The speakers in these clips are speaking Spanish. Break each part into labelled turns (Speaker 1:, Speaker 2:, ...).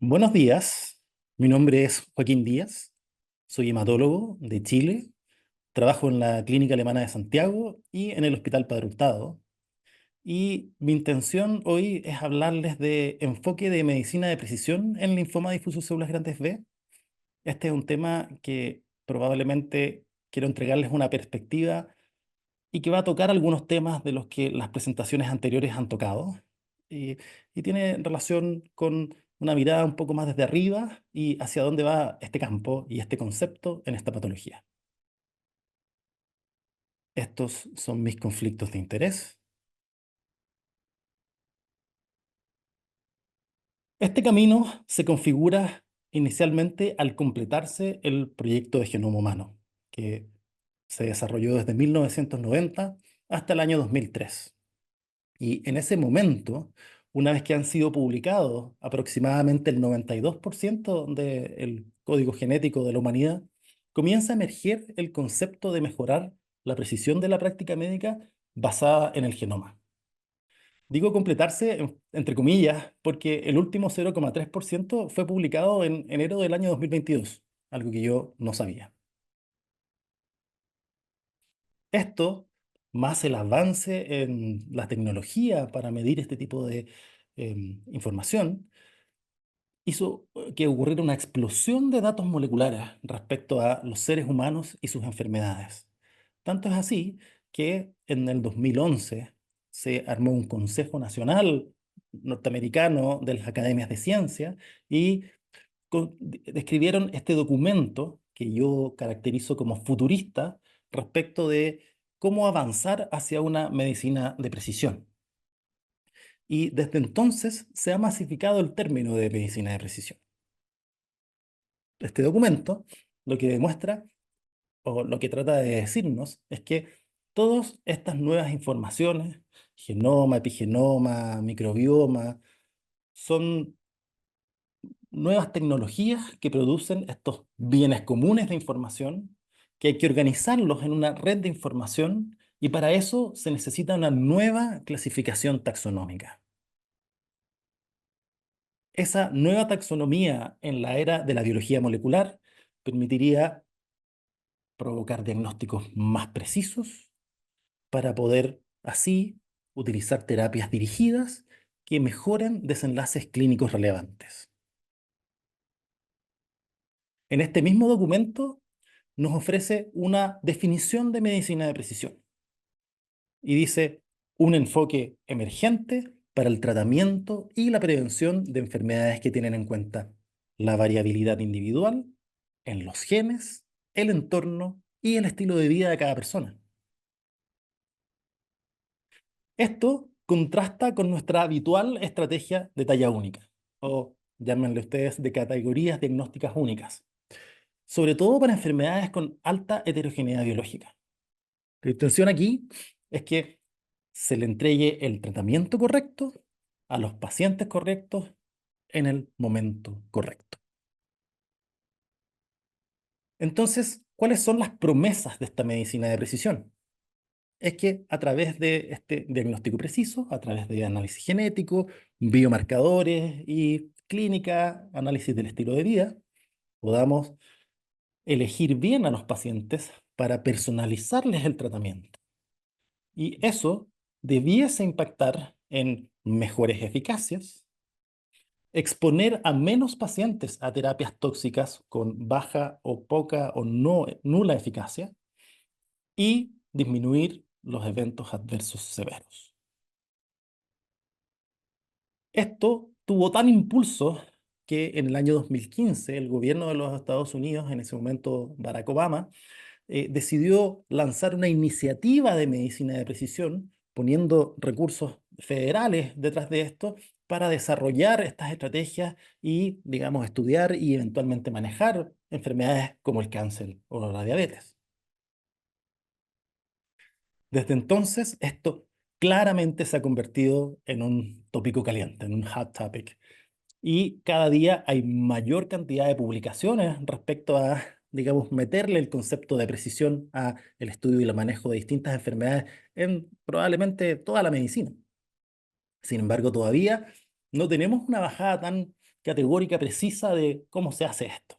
Speaker 1: Buenos días, mi nombre es Joaquín Díaz, soy hematólogo de Chile, trabajo en la Clínica Alemana de Santiago y en el Hospital Padre Hurtado. Y mi intención hoy es hablarles de enfoque de medicina de precisión en linfoma difuso células grandes B. Este es un tema que probablemente quiero entregarles una perspectiva y que va a tocar algunos temas de los que las presentaciones anteriores han tocado, y, y tiene relación con una mirada un poco más desde arriba y hacia dónde va este campo y este concepto en esta patología. Estos son mis conflictos de interés. Este camino se configura inicialmente al completarse el proyecto de genoma humano, que se desarrolló desde 1990 hasta el año 2003. Y en ese momento, una vez que han sido publicados aproximadamente el 92% del código genético de la humanidad, comienza a emerger el concepto de mejorar la precisión de la práctica médica basada en el genoma. Digo completarse entre comillas porque el último 0,3% fue publicado en enero del año 2022, algo que yo no sabía. Esto, más el avance en la tecnología para medir este tipo de información, hizo que ocurriera una explosión de datos moleculares respecto a los seres humanos y sus enfermedades. Tanto es así que en el 2011 se armó un Consejo Nacional norteamericano de las Academias de Ciencia y describieron este documento que yo caracterizo como futurista respecto de cómo avanzar hacia una medicina de precisión. Y desde entonces se ha masificado el término de medicina de precisión. Este documento lo que demuestra o lo que trata de decirnos es que todas estas nuevas informaciones, genoma, epigenoma, microbioma, son nuevas tecnologías que producen estos bienes comunes de información, que hay que organizarlos en una red de información y para eso se necesita una nueva clasificación taxonómica. Esa nueva taxonomía en la era de la biología molecular permitiría provocar diagnósticos más precisos para poder así utilizar terapias dirigidas que mejoren desenlaces clínicos relevantes. En este mismo documento nos ofrece una definición de medicina de precisión y dice un enfoque emergente para el tratamiento y la prevención de enfermedades que tienen en cuenta la variabilidad individual en los genes, el entorno y el estilo de vida de cada persona. Esto contrasta con nuestra habitual estrategia de talla única, o llámenle ustedes de categorías diagnósticas únicas, sobre todo para enfermedades con alta heterogeneidad biológica. La intención aquí es que se le entregue el tratamiento correcto a los pacientes correctos en el momento correcto. Entonces, ¿cuáles son las promesas de esta medicina de precisión? Es que a través de este diagnóstico preciso, a través de análisis genético, biomarcadores y clínica, análisis del estilo de vida, podamos elegir bien a los pacientes para personalizarles el tratamiento. Y eso debiese impactar en mejores eficacias, exponer a menos pacientes a terapias tóxicas con baja o poca o no, nula eficacia y disminuir los eventos adversos severos. Esto tuvo tan impulso que en el año 2015 el gobierno de los Estados Unidos, en ese momento Barack Obama, decidió lanzar una iniciativa de medicina de precisión, poniendo recursos federales detrás de esto para desarrollar estas estrategias y, digamos, estudiar y eventualmente manejar enfermedades como el cáncer o la diabetes. Desde entonces, esto claramente se ha convertido en un tópico caliente, en un hot topic. Y cada día hay mayor cantidad de publicaciones respecto a, digamos, meterle el concepto de precisión a el estudio y el manejo de distintas enfermedades en probablemente toda la medicina. Sin embargo, todavía no tenemos una bajada tan categórica, precisa de cómo se hace esto.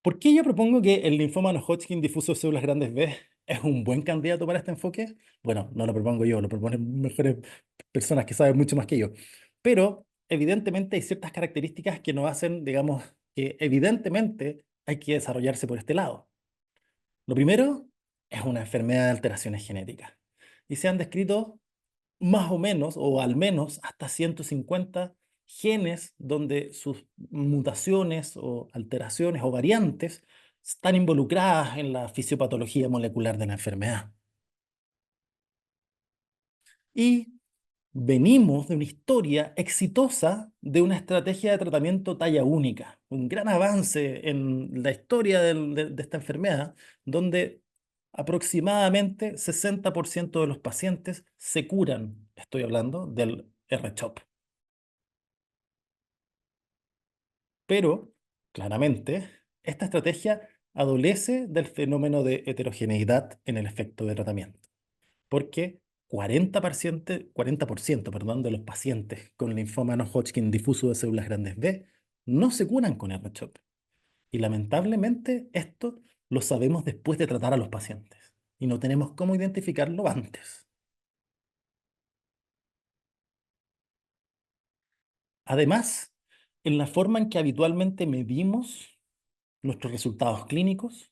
Speaker 1: ¿Por qué yo propongo que el linfoma no Hodgkin difuso de células grandes B es un buen candidato para este enfoque? Bueno, no lo propongo yo, lo proponen mejores personas que saben mucho más que yo. Pero evidentemente hay ciertas características que nos hacen, digamos, que evidentemente hay que desarrollarse por este lado. Lo primero es una enfermedad de alteraciones genéticas. Y se han descrito más o menos, o al menos hasta 150 genes donde sus mutaciones o alteraciones o variantes están involucradas en la fisiopatología molecular de la enfermedad. Y venimos de una historia exitosa de una estrategia de tratamiento talla única, un gran avance en la historia de esta enfermedad, donde aproximadamente 60% de los pacientes se curan, estoy hablando del R-CHOP. Pero, claramente, esta estrategia adolece del fenómeno de heterogeneidad en el efecto de tratamiento, porque 40%, perdón, de los pacientes con linfoma no Hodgkin difuso de células grandes B no se curan con R-CHOP. Y lamentablemente esto lo sabemos después de tratar a los pacientes y no tenemos cómo identificarlo antes. Además, en la forma en que habitualmente medimos nuestros resultados clínicos,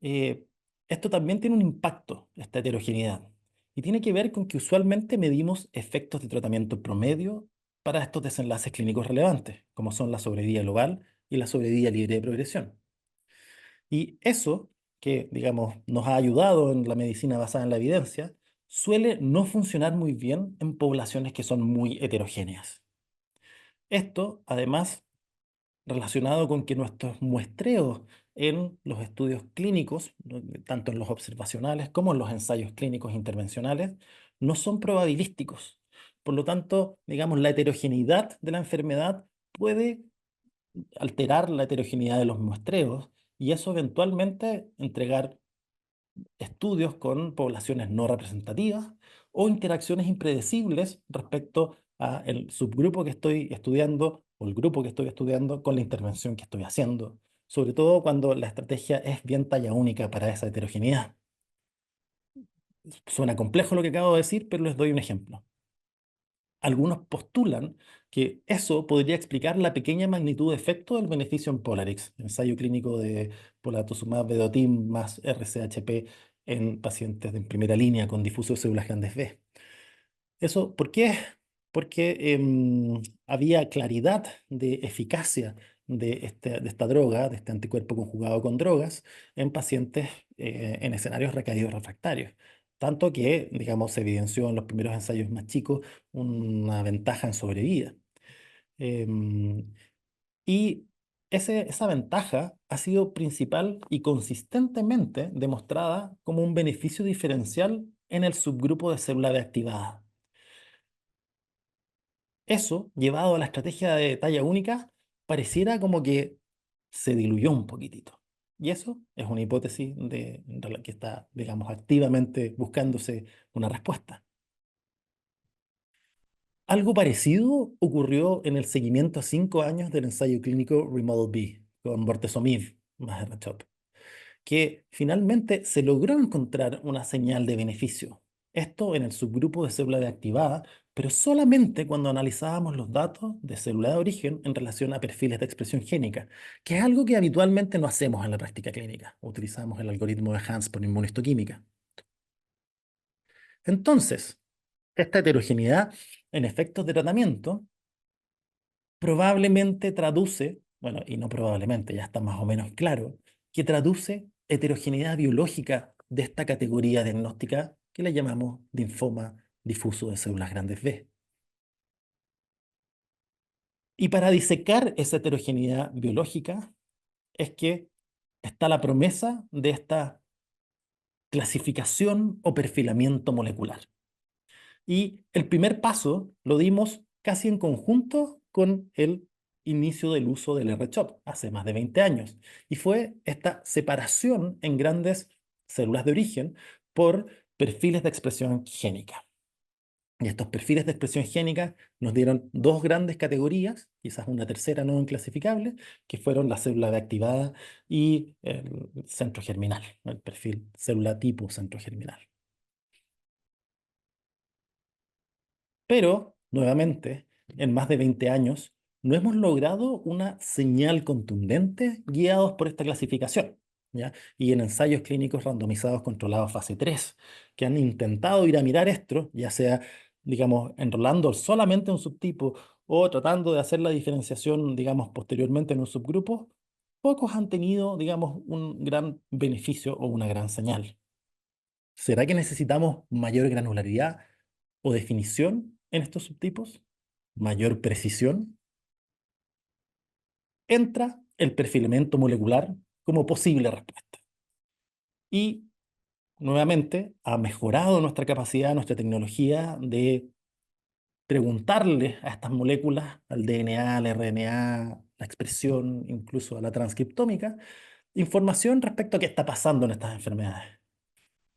Speaker 1: eh, esto también tiene un impacto, esta heterogeneidad. Y tiene que ver con que usualmente medimos efectos de tratamiento promedio para estos desenlaces clínicos relevantes, como son la sobrevida global y la sobrevida libre de progresión. Y eso, que digamos nos ha ayudado en la medicina basada en la evidencia, suele no funcionar muy bien en poblaciones que son muy heterogéneas. Esto, además, relacionado con que nuestros muestreos en los estudios clínicos, tanto en los observacionales como en los ensayos clínicos intervencionales, no son probabilísticos. Por lo tanto, digamos, la heterogeneidad de la enfermedad puede alterar la heterogeneidad de los muestreos y eso eventualmente entregar estudios con poblaciones no representativas o interacciones impredecibles respecto a el subgrupo que estoy estudiando o el grupo que estoy estudiando con la intervención que estoy haciendo, sobre todo cuando la estrategia es bien talla única para esa heterogeneidad. Suena complejo lo que acabo de decir, pero les doy un ejemplo. Algunos postulan que eso podría explicar la pequeña magnitud de efecto del beneficio en Polarix, ensayo clínico de polatuzumab vedotin más RCHP en pacientes de primera línea con difuso de células grandes B. ¿Eso por qué? Porque había claridad de eficacia de esta droga, de este anticuerpo conjugado con drogas, en pacientes en escenarios recaídos refractarios. Tanto que, digamos, se evidenció en los primeros ensayos más chicos una ventaja en sobrevida. Em, y esa ventaja ha sido principal y consistentemente demostrada como un beneficio diferencial en el subgrupo de célula B activada. Eso, llevado a la estrategia de talla única, pareciera como que se diluyó un poquitito. Y eso es una hipótesis de la que está, digamos, activamente buscándose una respuesta. Algo parecido ocurrió en el seguimiento a 5 años del ensayo clínico Remodel B con bortezomib más R-CHOP, que finalmente se logró encontrar una señal de beneficio. Esto en el subgrupo de célula de activada, pero solamente cuando analizábamos los datos de célula de origen en relación a perfiles de expresión génica, que es algo que habitualmente no hacemos en la práctica clínica. Utilizamos el algoritmo de Hans por inmunohistoquímica. Entonces, esta heterogeneidad en efectos de tratamiento probablemente traduce, bueno, y no probablemente, ya está más o menos claro, que traduce heterogeneidad biológica de esta categoría diagnóstica que le llamamos linfoma difuso de células grandes B. Y para disecar esa heterogeneidad biológica es que está la promesa de esta clasificación o perfilamiento molecular. Y el primer paso lo dimos casi en conjunto con el inicio del uso del R-CHOP hace más de 20 años. Y fue esta separación en grandes células de origen por perfiles de expresión génica. Y estos perfiles de expresión génica nos dieron dos grandes categorías, quizás una tercera no inclasificable, que fueron la célula de activada y el centro germinal, ¿no? El perfil célula tipo centro germinal. Pero, nuevamente, en más de 20 años, no hemos logrado una señal contundente guiados por esta clasificación, ¿ya? Y en ensayos clínicos randomizados controlados fase 3 que han intentado ir a mirar esto, ya sea, digamos, enrolando solamente un subtipo o tratando de hacer la diferenciación, digamos, posteriormente en un subgrupo, pocos han tenido, digamos, un gran beneficio o una gran señal. ¿Será que necesitamos mayor granularidad o definición en estos subtipos? ¿Mayor precisión? Entra el perfilamiento molecular como posible respuesta. Y nuevamente ha mejorado nuestra capacidad, nuestra tecnología de preguntarle a estas moléculas, al DNA, al RNA, la expresión, incluso a la transcriptómica, información respecto a qué está pasando en estas enfermedades.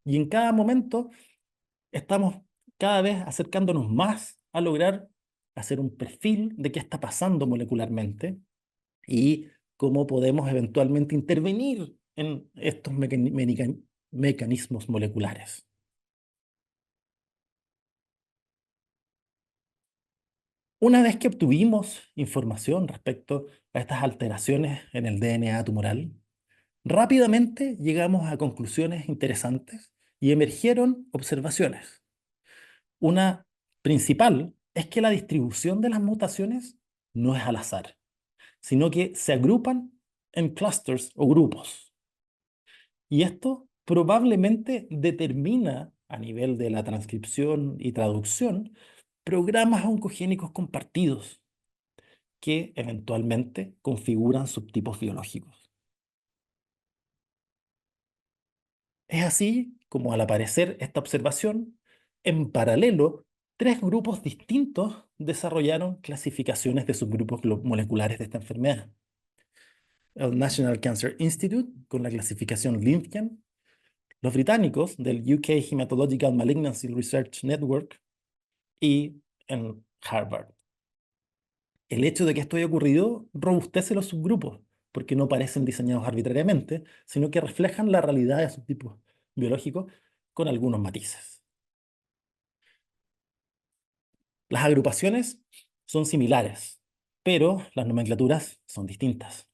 Speaker 1: Y en cada momento estamos cada vez acercándonos más a lograr hacer un perfil de qué está pasando molecularmente y cómo podemos eventualmente intervenir en estos mecanismos moleculares. Una vez que obtuvimos información respecto a estas alteraciones en el DNA tumoral, rápidamente llegamos a conclusiones interesantes y emergieron observaciones. Una principal es que la distribución de las mutaciones no es al azar, sino que se agrupan en clusters o grupos. Y esto probablemente determina a nivel de la transcripción y traducción programas oncogénicos compartidos que eventualmente configuran subtipos biológicos. Es así como al aparecer esta observación, en paralelo, tres grupos distintos desarrollaron clasificaciones de subgrupos moleculares de esta enfermedad. El National Cancer Institute con la clasificación Lynchian, los británicos del UK Hematological Malignancy Research Network y en Harvard. El hecho de que esto haya ocurrido robustece los subgrupos, porque no parecen diseñados arbitrariamente, sino que reflejan la realidad de subtipos biológicos con algunos matices. Las agrupaciones son similares, pero las nomenclaturas son distintas.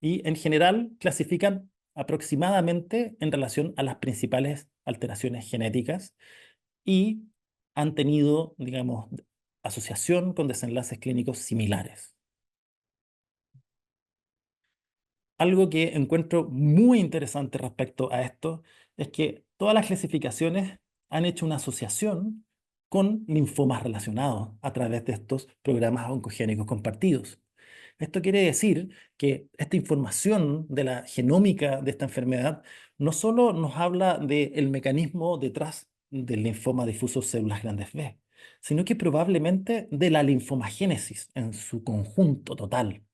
Speaker 1: Y en general clasifican aproximadamente en relación a las principales alteraciones genéticas y han tenido, digamos, asociación con desenlaces clínicos similares. Algo que encuentro muy interesante respecto a esto es que todas las clasificaciones han hecho una asociación con linfomas relacionados a través de estos programas oncogénicos compartidos. Esto quiere decir que esta información de la genómica de esta enfermedad no solo nos habla del mecanismo detrás del linfoma difuso células grandes B, sino que probablemente de la linfomagénesis en su conjunto total.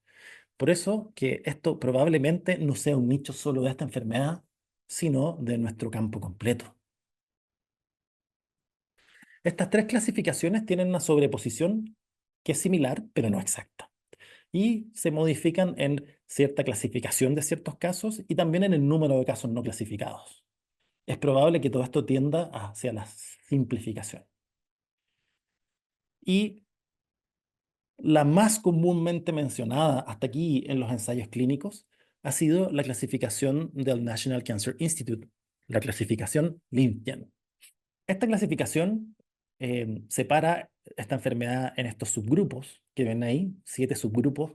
Speaker 1: Por eso que esto probablemente no sea un nicho solo de esta enfermedad, sino de nuestro campo completo. Estas tres clasificaciones tienen una sobreposición que es similar, pero no exacta. Y se modifican en cierta clasificación de ciertos casos y también en el número de casos no clasificados. Es probable que todo esto tienda hacia la simplificación. Y la más comúnmente mencionada hasta aquí en los ensayos clínicos ha sido la clasificación del National Cancer Institute, la clasificación Lynchian. Esta clasificación separa esta enfermedad en estos subgrupos que ven ahí, 7 subgrupos,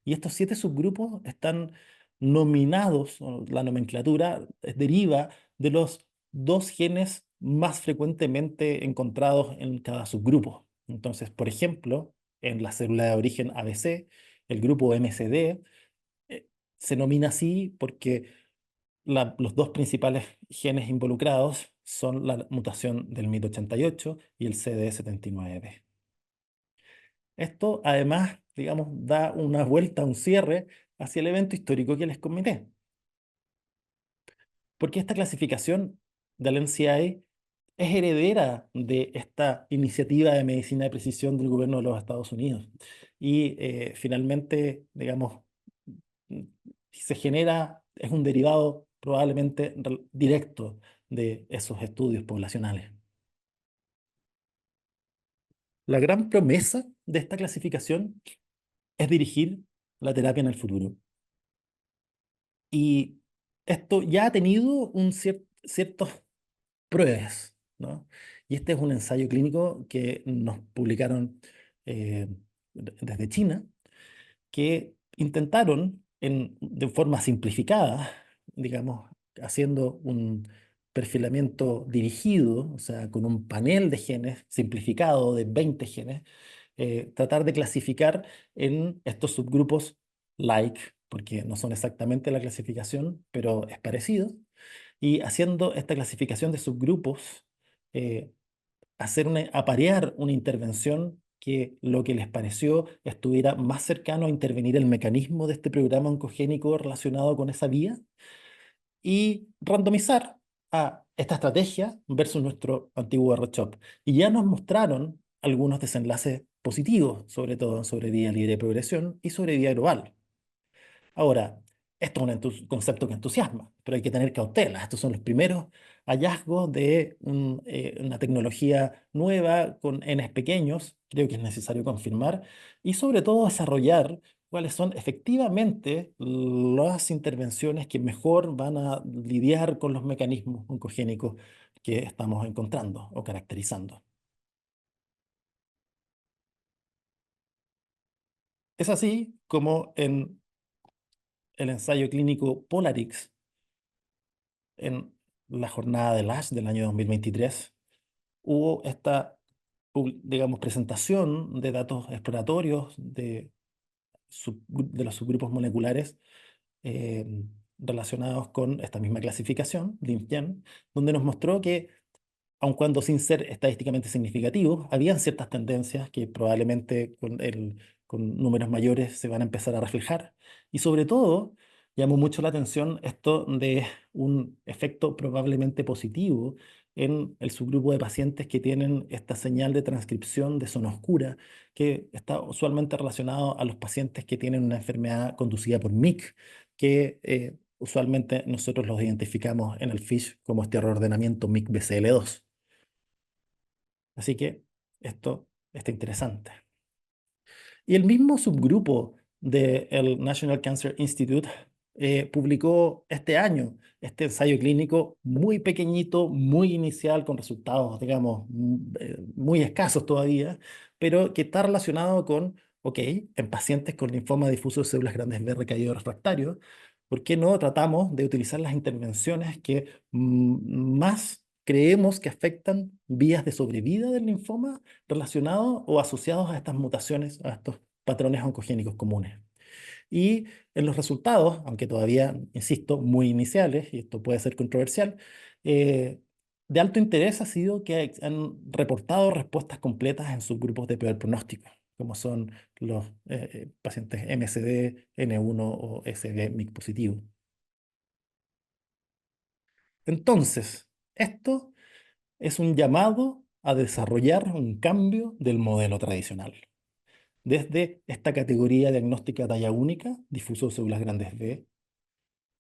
Speaker 1: y estos 7 subgrupos están nominados, o la nomenclatura deriva de los dos genes más frecuentemente encontrados en cada subgrupo. Entonces, por ejemplo, en la célula de origen ABC, el grupo MCD eh, se nomina así porque los dos principales genes involucrados son la mutación del MYT88 y el CD79B. Esto además, digamos, da una vuelta, un cierre hacia el evento histórico que les comenté. Porque esta clasificación del NCI es heredera de esta iniciativa de medicina de precisión del gobierno de los Estados Unidos. Y finalmente, digamos, mm, se genera, es un derivado probablemente directo de esos estudios poblacionales. La gran promesa de esta clasificación es dirigir la terapia en el futuro. Y esto ya ha tenido ciertos pruebas, ¿no? Y este es un ensayo clínico que nos publicaron eh, desde China, que intentaron de forma simplificada, digamos, haciendo un perfilamiento dirigido, o sea, con un panel de genes simplificado de 20 genes, tratar de clasificar en estos subgrupos like, porque no son exactamente la clasificación, pero es parecido, y haciendo esta clasificación de subgrupos, eh, aparear una intervención que lo que les pareció estuviera más cercano a intervenir el mecanismo de este programa oncogénico relacionado con esa vía y randomizar a esta estrategia versus nuestro antiguo R-CHOP. Y ya nos mostraron algunos desenlaces positivos, sobre todo en sobrevida libre de progresión y sobrevida global. Ahora, esto es un concepto que entusiasma, pero hay que tener cautela. Estos son los primeros hallazgos de una tecnología nueva con Ns pequeños, creo que es necesario confirmar, y sobre todo desarrollar cuáles son efectivamente las intervenciones que mejor van a lidiar con los mecanismos oncogénicos que estamos encontrando o caracterizando. Es así como en el ensayo clínico Polarix, en la jornada de ASH del año 2023, hubo esta, digamos, presentación de datos exploratorios de los subgrupos moleculares eh, relacionados con esta misma clasificación, LIMF-GEN, donde nos mostró que aun cuando sin ser estadísticamente significativos, habían ciertas tendencias que probablemente con números mayores se van a empezar a reflejar. Y sobre todo, llamó mucho la atención esto de un efecto probablemente positivo en el subgrupo de pacientes que tienen esta señal de transcripción de zona oscura, que está usualmente relacionado a los pacientes que tienen una enfermedad conducida por MYC, que usualmente nosotros los identificamos en el FISH como este reordenamiento MYC-BCL2. Así que esto está interesante. Y el mismo subgrupo del National Cancer Institute publicó este año este ensayo clínico muy pequeñito, muy inicial, con resultados, digamos, muy escasos todavía, pero que está relacionado con, ok, en pacientes con linfoma difuso de células grandes B recaído refractario, ¿por qué no tratamos de utilizar las intervenciones que más creemos que afectan vías de sobrevida del linfoma relacionados o asociados a estas mutaciones, a estos patrones oncogénicos comunes? Y en los resultados, aunque todavía, insisto, muy iniciales, y esto puede ser controversial, eh, de alto interés ha sido que han reportado respuestas completas en subgrupos de peor pronóstico, como son los pacientes MSD, N1 o SD MYC positivo. Entonces, esto es un llamado a desarrollar un cambio del modelo tradicional. Desde esta categoría diagnóstica talla única, difuso de células grandes B,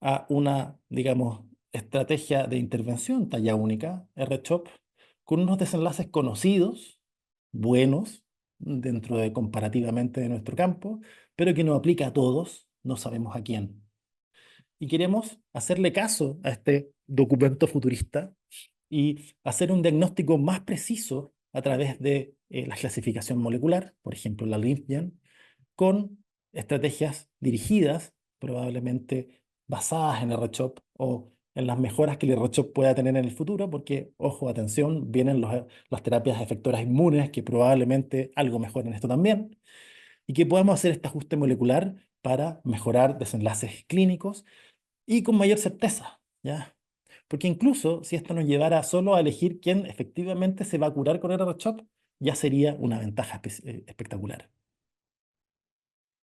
Speaker 1: a una, digamos, estrategia de intervención talla única, R-CHOP, con unos desenlaces conocidos, buenos, dentro de comparativamente de nuestro campo, pero que no aplica a todos, no sabemos a quién. Y queremos hacerle caso a este documento futurista y hacer un diagnóstico más preciso a través de la clasificación molecular, por ejemplo, la LIMF-GEN, con estrategias dirigidas, probablemente basadas en R-CHOP o en las mejoras que el R-CHOP pueda tener en el futuro, porque, ojo, atención, vienen las terapias efectoras inmunes que probablemente algo mejoren esto también, y que podamos hacer este ajuste molecular para mejorar desenlaces clínicos y con mayor certeza, ¿ya? Porque incluso si esto nos llevara solo a elegir quién efectivamente se va a curar con el R-CHOP, ya sería una ventaja espectacular.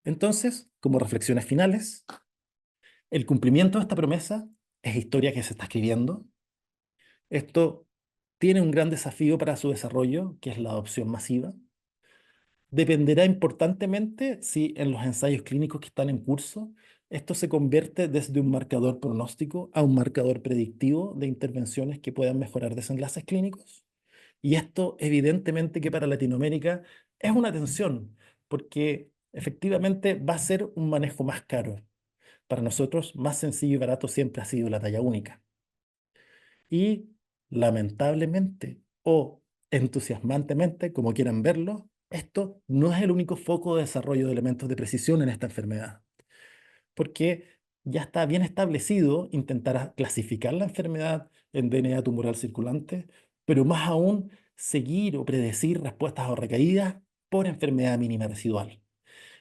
Speaker 1: Entonces, como reflexiones finales, el cumplimiento de esta promesa es historia que se está escribiendo. Esto tiene un gran desafío para su desarrollo, que es la adopción masiva. Dependerá importantemente si en los ensayos clínicos que están en curso, esto se convierte desde un marcador pronóstico a un marcador predictivo de intervenciones que puedan mejorar desenlaces clínicos. Y esto, evidentemente, que para Latinoamérica es una tensión, porque efectivamente va a ser un manejo más caro. Para nosotros, más sencillo y barato siempre ha sido la talla única. Y lamentablemente o entusiasmantemente, como quieran verlo, esto no es el único foco de desarrollo de elementos de precisión en esta enfermedad, porque ya está bien establecido intentar clasificar la enfermedad en DNA tumoral circulante, pero más aún seguir o predecir respuestas o recaídas por enfermedad mínima residual.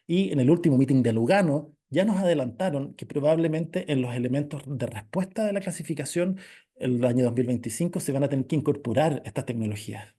Speaker 1: Y en el último meeting de Lugano ya nos adelantaron que probablemente en los elementos de respuesta de la clasificación el año 2025 se van a tener que incorporar estas tecnologías.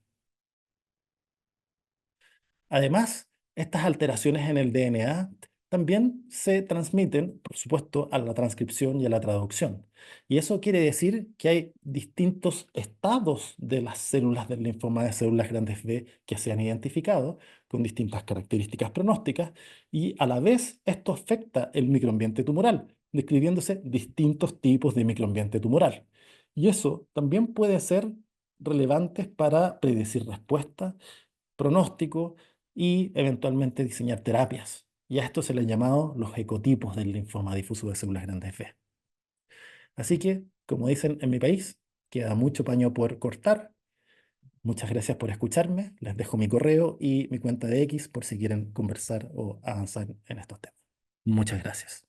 Speaker 1: Además, estas alteraciones en el DNA también se transmiten, por supuesto, a la transcripción y a la traducción. Y eso quiere decir que hay distintos estados de las células del linfoma de células grandes B que se han identificado con distintas características pronósticas y a la vez esto afecta el microambiente tumoral, describiéndose distintos tipos de microambiente tumoral. Y eso también puede ser relevante para predecir respuestas, pronóstico y eventualmente diseñar terapias. Y a esto se le han llamado los ecotipos del linfoma difuso de células grandes B. Así que, como dicen en mi país, queda mucho paño por cortar. Muchas gracias por escucharme. Les dejo mi correo y mi cuenta de X por si quieren conversar o avanzar en estos temas. Muchas gracias.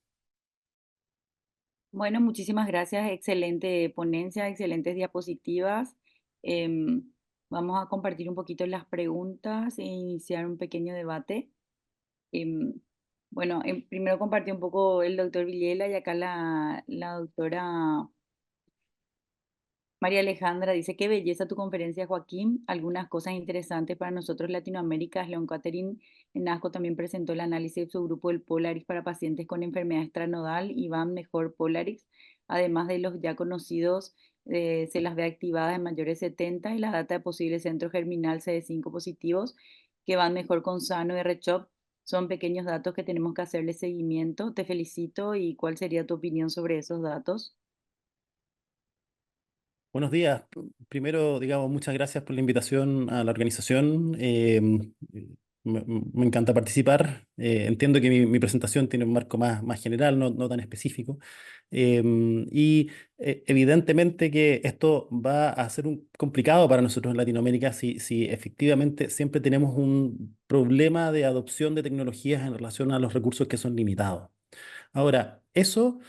Speaker 2: Bueno, muchísimas gracias. Excelente ponencia, excelentes diapositivas. Em, Vamos a compartir un poquito las preguntas e iniciar un pequeño debate. Em, bueno, primero compartió un poco el doctor Villela y acá la doctora María Alejandra dice, qué belleza tu conferencia, Joaquín. Algunas cosas interesantes para nosotros Latinoamérica. León Catherine en ASCO también presentó el análisis de su grupo del Polarix para pacientes con enfermedad extranodal y van mejor Polarix. Además de los ya conocidos, se las ve activadas en mayores de 70 y la data de posible centro germinal CD5 positivos que van mejor con Sano y RCHOP. Son pequeños datos que tenemos que hacerle seguimiento. Te felicito y ¿cuál sería tu opinión sobre esos datos?
Speaker 1: Buenos días. Primero, digamos, muchas gracias por la invitación a la organización. Me encanta participar. Entiendo que mi presentación tiene un marco más general, no tan específico. Y evidentemente que esto va a ser complicado para nosotros en Latinoamérica si efectivamente siempre tenemos un problema de adopción de tecnologías en relación a los recursos que son limitados. Ahora, eso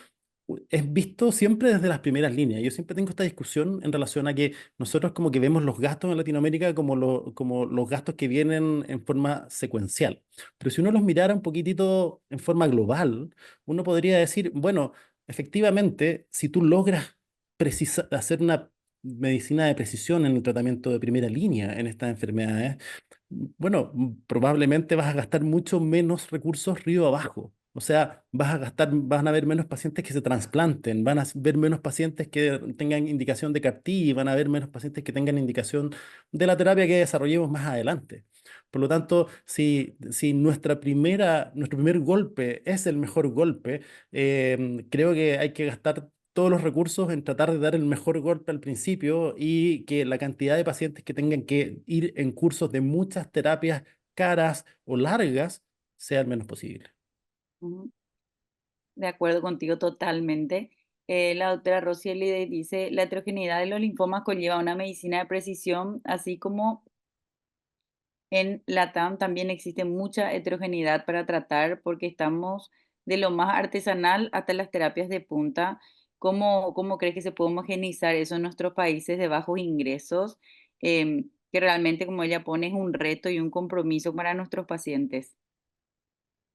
Speaker 1: es visto siempre desde las primeras líneas. Yo siempre tengo esta discusión en relación a que nosotros como que vemos los gastos en Latinoamérica como los gastos que vienen en forma secuencial. Pero si uno los mirara un poquitito en forma global, uno podría decir, bueno, efectivamente, si tú logras hacer una medicina de precisión en el tratamiento de primera línea en estas enfermedades, bueno, probablemente vas a gastar mucho menos recursos río abajo. O sea, van a haber menos pacientes que se trasplanten, van a ver menos pacientes que tengan indicación de CAR-T, van a haber menos pacientes que tengan indicación de la terapia que desarrollemos más adelante. Por lo tanto, si nuestro primer golpe es el mejor golpe, creo que hay que gastar todos los recursos en tratar de dar el mejor golpe al principio y que la cantidad de pacientes que tengan que ir en cursos de muchas terapias caras o largas sea el menos posible.
Speaker 2: Ujú. De acuerdo contigo totalmente. La doctora Rossi dice, la heterogeneidad de los linfomas conlleva una medicina de precisión, así como en LATAM también existe mucha heterogeneidad para tratar porque estamos de lo más artesanal hasta las terapias de punta. ¿Cómo crees que se puede homogeneizar eso en nuestros países de bajos ingresos? Que realmente, como ella pone, es un reto y un compromiso para nuestros pacientes.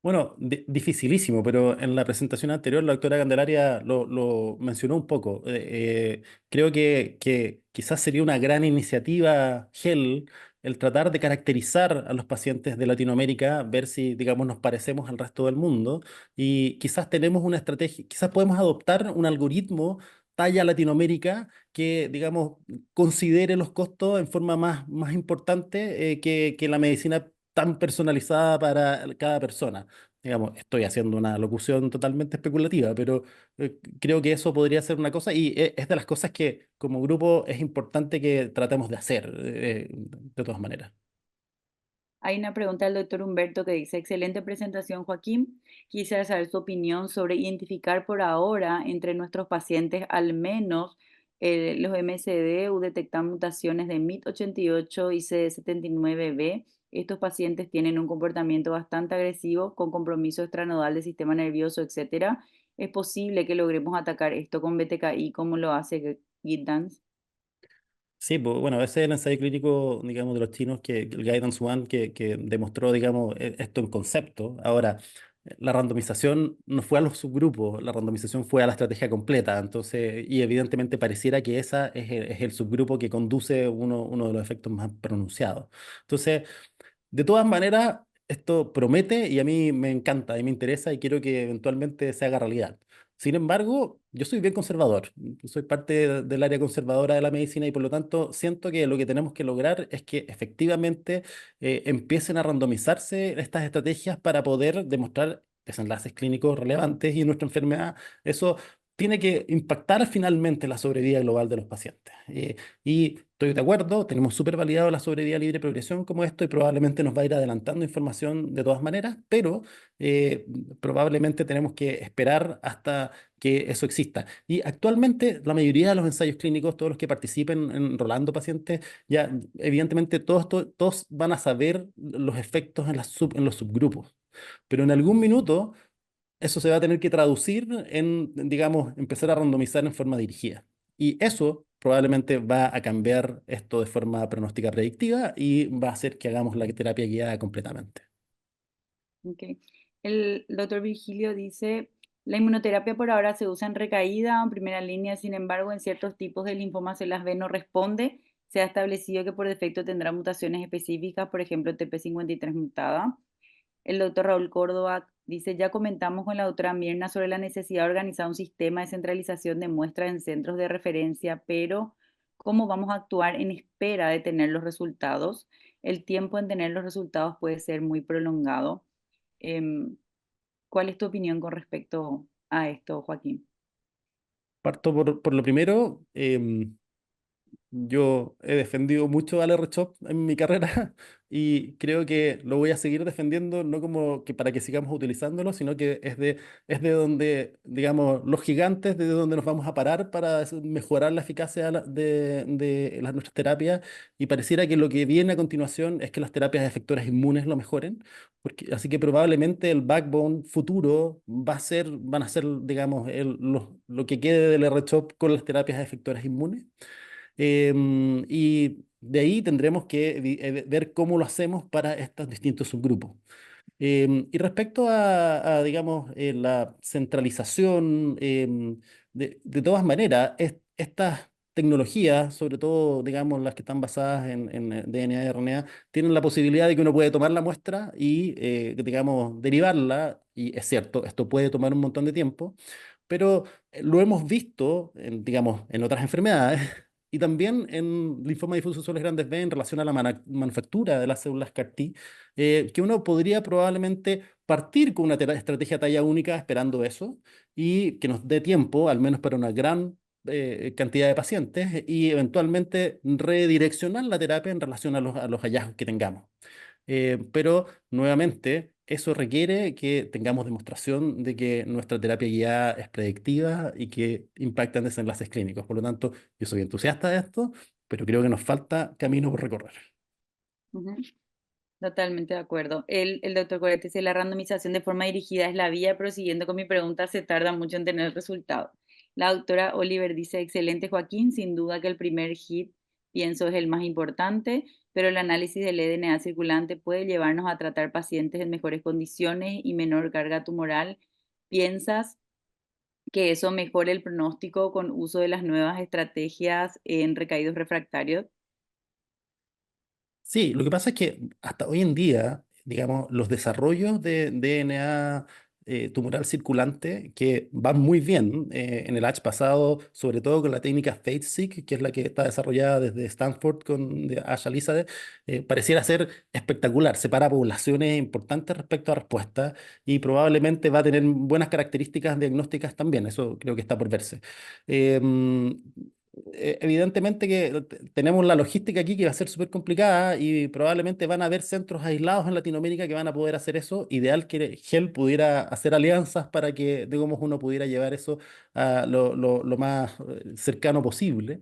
Speaker 1: Bueno, dificilísimo, pero en la presentación anterior la doctora Candelaria lo mencionó un poco. Creo que quizás sería una gran iniciativa, GEL, el tratar de caracterizar a los pacientes de Latinoamérica, ver si, digamos, nos parecemos al resto del mundo y quizás tenemos una estrategia, quizás podemos adoptar un algoritmo talla Latinoamérica que, digamos, considere los costos en forma más importante que la medicina tan personalizada para cada persona. Digamos, estoy haciendo una locución totalmente especulativa, pero creo que eso podría ser una cosa y es de las cosas que como grupo es importante que tratemos de hacer, de todas maneras.
Speaker 2: Hay una pregunta del doctor Humberto que dice, excelente presentación, Joaquín. Quisiera saber su opinión sobre identificar por ahora entre nuestros pacientes al menos los MSD o detectar mutaciones de MYT88 y CD79B. Estos pacientes tienen un comportamiento bastante agresivo con compromiso extranodal del sistema nervioso, etcétera. ¿Es posible que logremos atacar esto con BTKI como lo hace Guidance?
Speaker 1: Sí, pues, bueno, ese es el ensayo clínico, digamos, de los chinos, el Guidance One, que demostró, digamos, esto en concepto. Ahora, la randomización no fue a los subgrupos, la randomización fue a la estrategia completa. Entonces, y evidentemente pareciera que esa es el subgrupo que conduce uno de los efectos más pronunciados. Entonces, de todas maneras, esto promete y a mí me encanta y me interesa y quiero que eventualmente se haga realidad. Sin embargo, yo soy bien conservador, soy parte del área conservadora de la medicina y por lo tanto siento que lo que tenemos que lograr es que efectivamente empiecen a randomizarse estas estrategias para poder demostrar desenlaces clínicos relevantes y en nuestra enfermedad eso tiene que impactar finalmente la sobrevida global de los pacientes. Y estoy de acuerdo, tenemos súper validado la sobrevida libre de progresión como esto y probablemente nos va a ir adelantando información de todas maneras, pero eh, probablemente tenemos que esperar hasta que eso exista. Y actualmente la mayoría de los ensayos clínicos, todos los que participen enrolando pacientes, ya evidentemente todos van a saber los efectos en los subgrupos. Pero en algún minuto eso se va a tener que traducir digamos, empezar a randomizar en forma dirigida. Y eso probablemente va a cambiar esto de forma pronóstica predictiva y va a hacer que hagamos la terapia guiada completamente.
Speaker 2: Ok. El doctor Virgilio dice, la inmunoterapia por ahora se usa en recaída o en primera línea, sin embargo, en ciertos tipos de linfomas se las ve no responde. Se ha establecido que por defecto tendrá mutaciones específicas, por ejemplo, TP53 mutada. El doctor Raúl Córdoba dice, ya comentamos con la doctora Mirna sobre la necesidad de organizar un sistema de centralización de muestras en centros de referencia, pero ¿cómo vamos a actuar en espera de tener los resultados? El tiempo en tener los resultados puede ser muy prolongado. Em, ¿Cuál es tu opinión con respecto a esto, Joaquín?
Speaker 1: Parto por lo primero. Yo he defendido mucho al R-Shop en mi carrera y creo que lo voy a seguir defendiendo, no como que para que sigamos utilizándolo, sino que es de donde, digamos, los gigantes, de donde nos vamos a parar para mejorar la eficacia de nuestras terapias y pareciera que lo que viene a continuación es que las terapias efectoras inmunes lo mejoren, así que probablemente el backbone futuro van a ser, digamos, lo que quede del R-Shop con las terapias efectoras inmunes. Y de ahí tendremos que ver cómo lo hacemos para estos distintos subgrupos. Y respecto digamos, la centralización, de todas maneras, estas tecnologías, sobre todo, digamos, las que están basadas en DNA y RNA, tienen la posibilidad de que uno puede tomar la muestra y, digamos, derivarla. Y es cierto, esto puede tomar un montón de tiempo, pero lo hemos visto, digamos, en otras enfermedades y también en linfoma difuso de grandes B en relación a la manufactura de las células CAR-T, que uno podría probablemente partir con una estrategia talla única esperando eso y que nos dé tiempo, al menos para una gran cantidad de pacientes, y eventualmente redireccionar la terapia en relación a los hallazgos que tengamos. Pero nuevamente, eso requiere que tengamos demostración de que nuestra terapia guiada es predictiva y que impacta en desenlaces clínicos. Por lo tanto, yo soy entusiasta de esto, pero creo que nos falta camino por recorrer.
Speaker 2: Ujú. Totalmente de acuerdo. El doctor Coret dice, la randomización de forma dirigida es la vía, pero siguiendo con mi pregunta, se tarda mucho en tener el resultado. La doctora Oliver dice, excelente Joaquín, sin duda que el primer hit, pienso, es el más importante, pero el análisis del DNA circulante puede llevarnos a tratar pacientes en mejores condiciones y menor carga tumoral. ¿Piensas que eso mejore el pronóstico con uso de las nuevas estrategias en recaídos refractarios?
Speaker 1: Sí, lo que pasa es que hasta hoy en día, digamos, los desarrollos de DNA tumoral circulante que van muy bien en el ASH pasado, sobre todo con la técnica FATE-seq, que es la que está desarrollada desde Stanford con de Asha Elizadeh, pareciera ser espectacular. Separa poblaciones importantes respecto a respuestas y probablemente va a tener buenas características diagnósticas también. Eso creo que está por verse. Em, Evidentemente que tenemos la logística aquí que va a ser súper complicada y probablemente van a haber centros aislados en Latinoamérica que van a poder hacer eso. Ideal que GEL pudiera hacer alianzas para que, digamos, uno pudiera llevar eso a lo más cercano posible.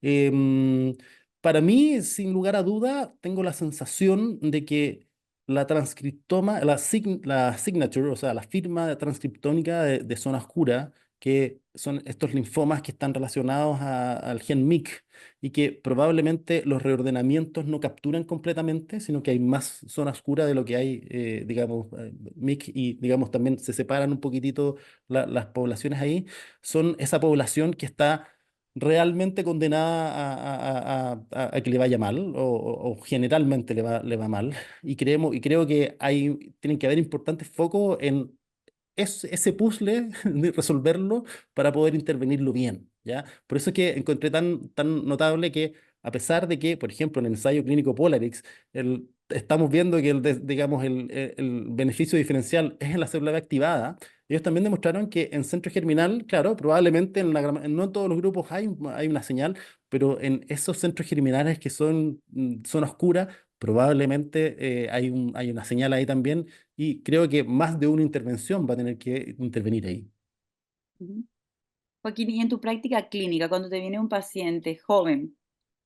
Speaker 1: Em, para mí, sin lugar a duda, tengo la sensación de que la transcriptoma, la signature, o sea, la firma transcriptónica de zona oscura, que son estos linfomas que están relacionados al gen MYC y que probablemente los reordenamientos no capturan completamente, sino que hay más zona oscura de lo que hay, digamos, MYC y, digamos, también se separan un poquitito las poblaciones ahí, son esa población que está realmente condenada a que le vaya mal o generalmente le va mal y creo que tienen que haber importantes focos en ese puzzle de resolverlo para poder intervenirlo bien, ¿ya? Por eso es que encontré tan notable que a pesar de que, por ejemplo, en el ensayo clínico Polarix, estamos viendo que digamos, el beneficio diferencial es en la célula B activada, ellos también demostraron que en centro germinal, claro, probablemente no en todos los grupos hay una señal, pero en esos centros germinales que son zona oscura, probablemente hay una señal ahí también y creo que más de una intervención va a tener que intervenir ahí.
Speaker 2: Ujú. Joaquín, y en tu práctica clínica, cuando te viene un paciente joven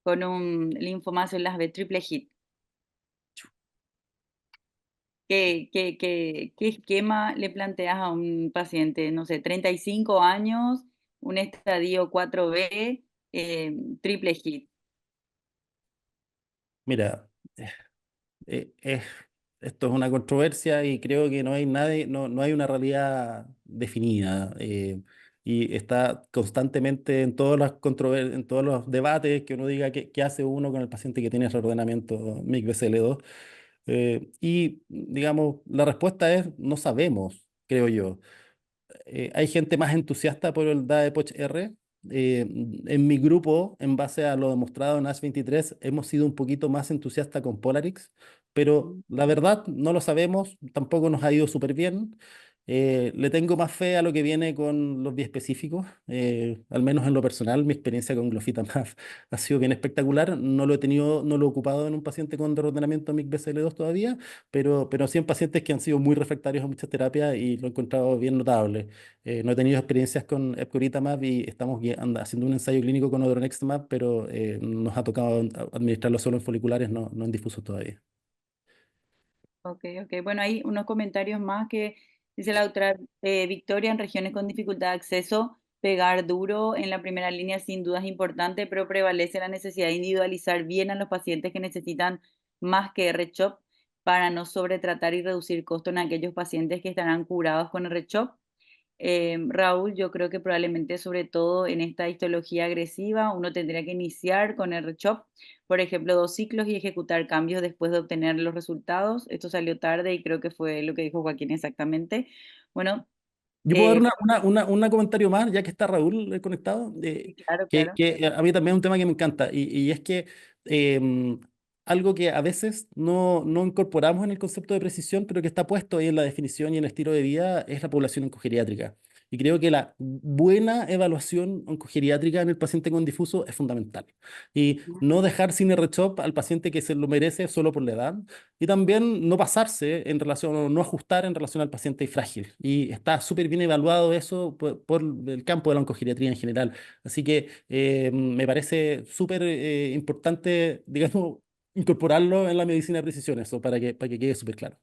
Speaker 2: con un linfoma de células B triple hit, ¿qué esquema le planteas a un paciente, no sé, 35 años, un estadio 4B, triple hit?
Speaker 1: Mira, eh, eh, eh, esto es una controversia y creo que no hay una realidad definida y está constantemente en en todos los debates que uno diga qué hace uno con el paciente que tiene reordenamiento MIC-BCL2. Y digamos, la respuesta es no sabemos, creo yo. Hay gente más entusiasta por el DAEPOCH R. En mi grupo, en base a lo demostrado en ASH23, hemos sido un poquito más entusiastas con Polarix, pero
Speaker 2: Mm.
Speaker 1: la verdad no lo sabemos, tampoco nos ha ido súper bien. Le tengo más fe a lo que viene con los biespecíficos, al menos en lo personal, mi experiencia con Glofitamab ha sido bien espectacular. No lo he ocupado en un paciente con derrotamiento MIC-BCL2 todavía, pero sí en pacientes que han sido muy refractarios a muchas terapias y lo he encontrado bien notable. No he tenido experiencias con epcoritamab y estamos haciendo un ensayo clínico con odronextamab, pero nos ha tocado administrarlo solo en foliculares, no en difusos todavía.
Speaker 2: Ok, ok. Bueno, hay unos comentarios más que dice la doctora Victoria, en regiones con dificultad de acceso, pegar duro en la primera línea sin duda es importante, pero prevalece la necesidad de individualizar bien a los pacientes que necesitan más que R-CHOP para no sobretratar y reducir costo en aquellos pacientes que estarán curados con R-CHOP. Raúl, yo creo que probablemente, sobre todo en esta histología agresiva, uno tendría que iniciar con el RCHOP, por ejemplo, 2 ciclos y ejecutar cambios después de obtener los resultados. Esto salió tarde y creo que fue lo que dijo Joaquín exactamente. Bueno,
Speaker 1: Yo puedo dar
Speaker 2: eh,
Speaker 1: un comentario más, ya que está Raúl conectado,
Speaker 2: sí, claro, claro.
Speaker 1: que a mí también es un tema que me encanta, y es que em, algo que a veces no incorporamos en el concepto de precisión, pero que está puesto ahí en la definición y en el estilo de vida, es la población oncogeriátrica. Y creo que la buena evaluación oncogeriátrica en el paciente con difuso es fundamental. Y no dejar sin R-CHOP al paciente que se lo merece solo por la edad, y también no pasarse en relación o no ajustar en relación al paciente frágil. Y está súper bien evaluado eso por el campo de la oncogeriatría en general. Así que me parece súper importante, digamos, incorporarlo en la medicina de precisión, eso, para que quede súper claro.